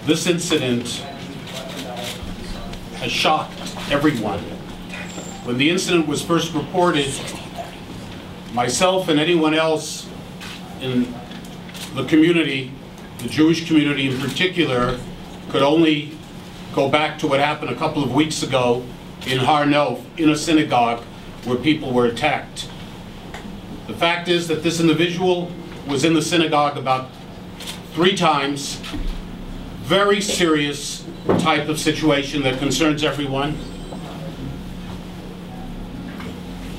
This incident has shocked everyone. When the incident was first reported, myself and anyone else in the community, the Jewish community in particular, could only go back to what happened a couple of weeks ago in Har Nof, in a synagogue where people were attacked. The fact is that this individual was in the synagogue about 3 times. Very serious type of situation that concerns everyone.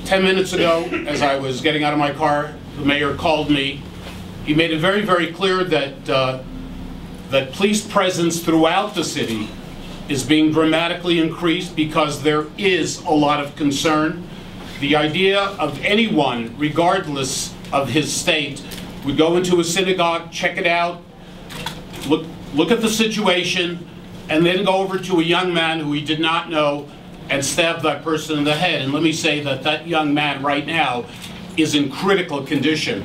10 minutes ago, as I was getting out of my car, the mayor called me. He made it very, very clear that that police presence throughout the city is being dramatically increased because there is a lot of concern. The idea of anyone, regardless of his state, would go into a synagogue, check it out, look at the situation, and then go over to a young man who he did not know and stab that person in the head. And let me say that that young man right now is in critical condition.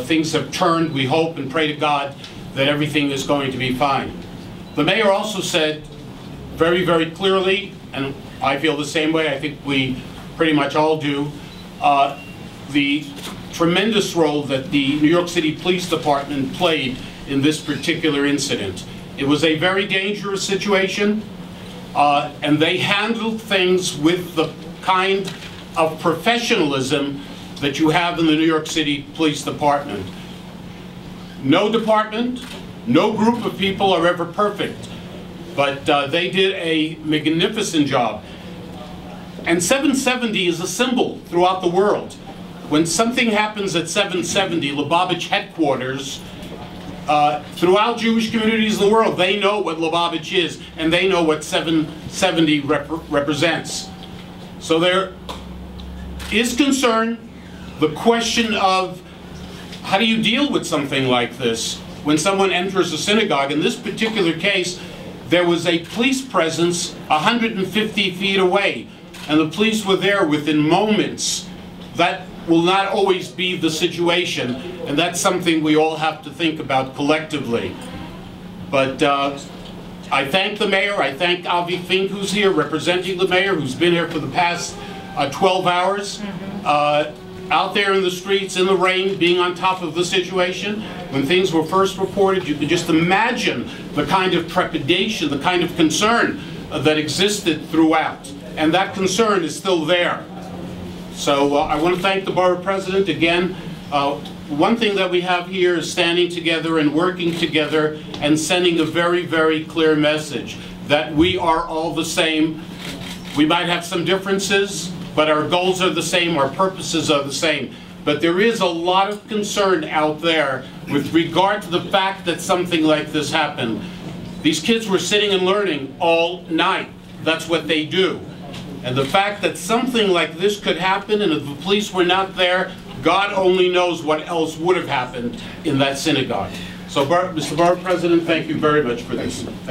Things have turned. We hope and pray to God that everything is going to be fine. The mayor also said very, very clearly, and I feel the same way, I think we pretty much all do, the tremendous role that the New York City Police Department played in this particular incident. It was a very dangerous situation, and they handled things with the kind of professionalism that you have in the New York City Police Department. No department, no group of people are ever perfect, but they did a magnificent job. And 770 is a symbol throughout the world. When something happens at 770, Lubavitch headquarters, throughout Jewish communities in the world, they know what Lubavitch is, and they know what 770 represents. So there is concern. The question of how do you deal with something like this when someone enters a synagogue? In this particular case, there was a police presence 150 feet away, and the police were there within moments. That will not always be the situation, and that's something we all have to think about collectively. But I thank the mayor, I thank Avi Fink, who's here representing the mayor, who's been here for the past 12 hours, out there in the streets, in the rain, being on top of the situation. When things were first reported, you could just imagine the kind of trepidation, the kind of concern that existed throughout. And that concern is still there. So I want to thank the borough president again. One thing that we have here is standing together and working together and sending a very, very clear message that we are all the same. We might have some differences, but our goals are the same, our purposes are the same. But there is a lot of concern out there with regard to the fact that something like this happened. These kids were sitting and learning all night. That's what they do. And the fact that something like this could happen, and if the police were not there, God only knows what else would have happened in that synagogue. So, Mr. Borough President, thank you very much for this. Thank you.